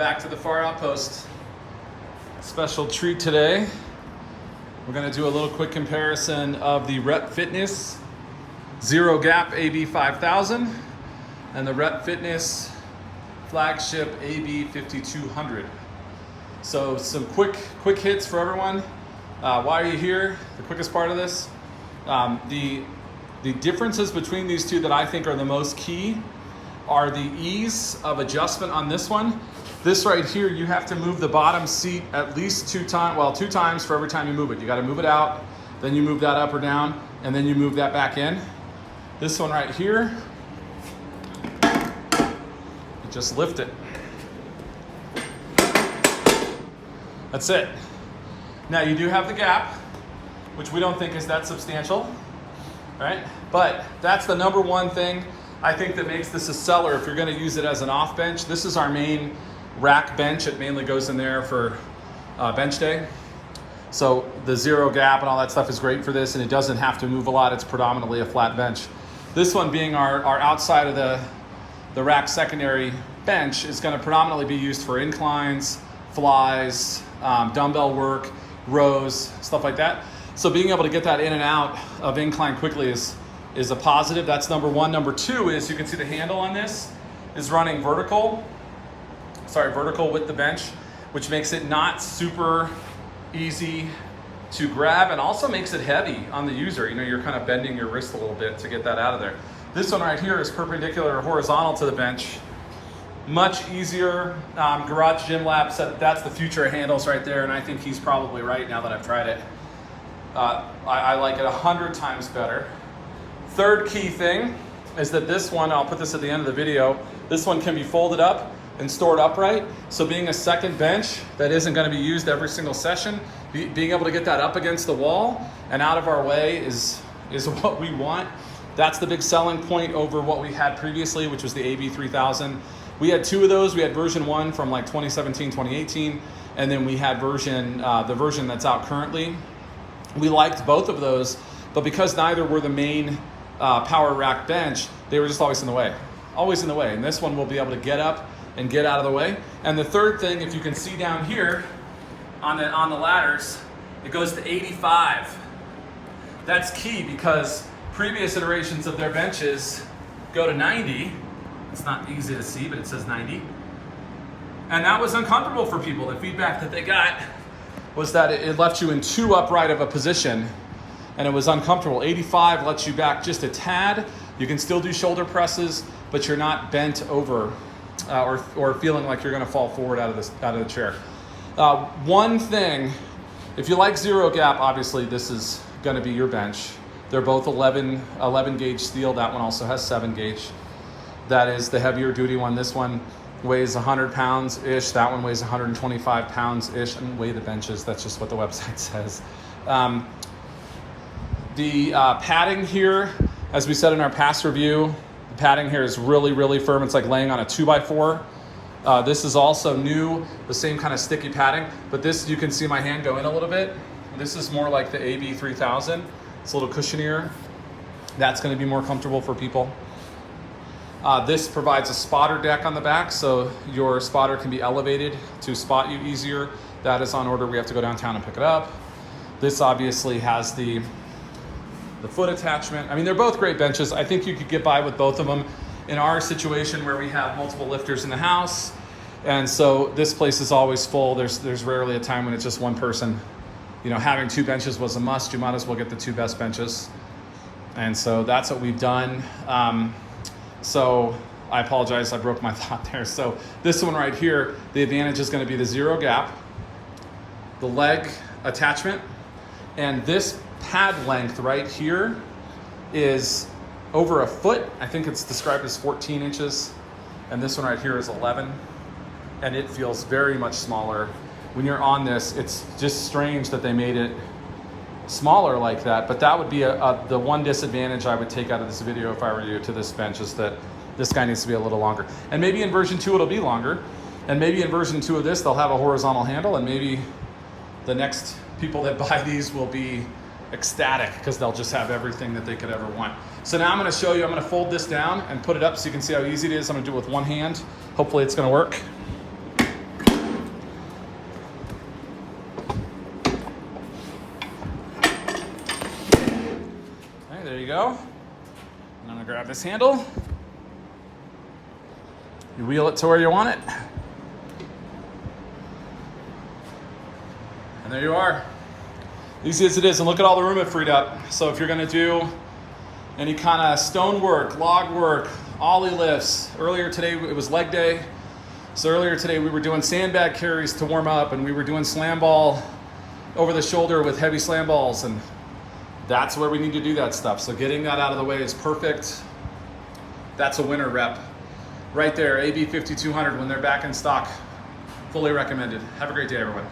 back to the Far Outpost. Special treat today. We're going to do a little quick comparison of the Rep Fitness Zero Gap AB-5000 and the Rep Fitness flagship AB-5200. So some quick hits for everyone. Why are you here? The quickest part of this. The differences between these two that I think are the most key are the ease of adjustment on this one. This right here, you have to move the bottom seat at least two times for every time you move it. You got to move it out, then you move that up or down, and then you move that back in. This one right here, you just lift it. That's it. Now you do have the gap, which we don't think is that substantial, right? But that's the number one thing I think that makes this a seller if you're going to use it as an off bench. This is our main rack bench. It mainly goes in there for bench day. So the zero gap and all that stuff is great for this, and it doesn't have to move a lot. It's predominantly a flat bench. This one being our outside of the rack secondary bench is going to predominantly be used for inclines, flies, dumbbell work, rows, stuff like that. So being able to get that in and out of incline quickly is a positive. That's number one. Number two is you can see the handle on this is running vertical with the bench, which makes it not super easy to grab and also makes it heavy on the user. You know, you're kind of bending your wrist a little bit to get that out of there. This one right here is perpendicular or horizontal to the bench. Much easier. Garage Gym Lab said that's the future of handles right there, and I think he's probably right now that I've tried it. I like it 100 times better. Third key thing is that this one, I'll put this at the end of the video, this one can be folded up and stored upright. So being a second bench that isn't going to be used every single session, being able to get that up against the wall and out of our way is what we want. That's the big selling point over what we had previously, which was the AB-3000. We had two of those. We had version 1 from like 2017, 2018, and then we had the version that's out currently. We liked both of those, but because neither were the main power rack bench, they were just always in the way. And this one will be able to get up and get out of the way. And the third thing, if you can see down here on the ladders, it goes to 85. That's key because previous iterations of their benches go to 90. It's not easy to see, but it says 90. And that was uncomfortable for people. The feedback that they got was that it left you in too upright of a position and it was uncomfortable. 85 lets you back just a tad. You can still do shoulder presses, but you're not bent over or feeling like you're gonna fall forward out of the chair. One thing, if you like zero gap, obviously this is gonna be your bench. They're both 11 gauge steel. That one also has 7 gauge. That is the heavier duty one. This one weighs 100 pounds-ish. That one weighs 125 pounds-ish. And weigh the benches, that's just what the website says. The padding here, as we said in our past review, the padding here is really, really firm. It's like laying on a 2x4. This is also new, the same kind of sticky padding, but this, you can see my hand go in a little bit. This is more like the AB-3000. It's a little cushionier. That's gonna be more comfortable for people. This provides a spotter deck on the back, so your spotter can be elevated to spot you easier. That is on order. We have to go downtown and pick it up. This obviously has the foot attachment. I mean, they're both great benches. I think you could get by with both of them. In our situation where we have multiple lifters in the house, and so this place is always full. There's rarely a time when it's just one person. You know, having 2 benches was a must. You might as well get the 2 best benches. And so that's what we've done. So I apologize, I broke my thought there. So this one right here, the advantage is gonna be the zero gap, the leg attachment, and this pad length right here is over a foot. I think it's described as 14 inches. And this one right here is 11. And it feels very much smaller. When you're on this, it's just strange that they made it smaller like that, but that would be the one disadvantage I would take out of this video if I were you to this bench, is that this guy needs to be a little longer. And maybe in version 2 it'll be longer, and maybe in version 2 of this they'll have a horizontal handle, and maybe the next people that buy these will be ecstatic because they'll just have everything that they could ever want. So now I'm going to show you, I'm going to fold this down and put it up so you can see how easy it is. I'm going to do it with one hand. Hopefully it's going to work. there you go. And I'm gonna grab this handle. You wheel it to where you want it. And there you are. Easy as it is, and look at all the room it freed up. So if you're gonna do any kind of stone work, log work, ollie lifts, earlier today it was leg day. So earlier today we were doing sandbag carries to warm up, and we were doing slam ball over the shoulder with heavy slam balls, and that's where we need to do that stuff. So getting that out of the way is perfect. That's a winner rep. Right there, AB-5200 when they're back in stock. Fully recommended. Have a great day, everyone.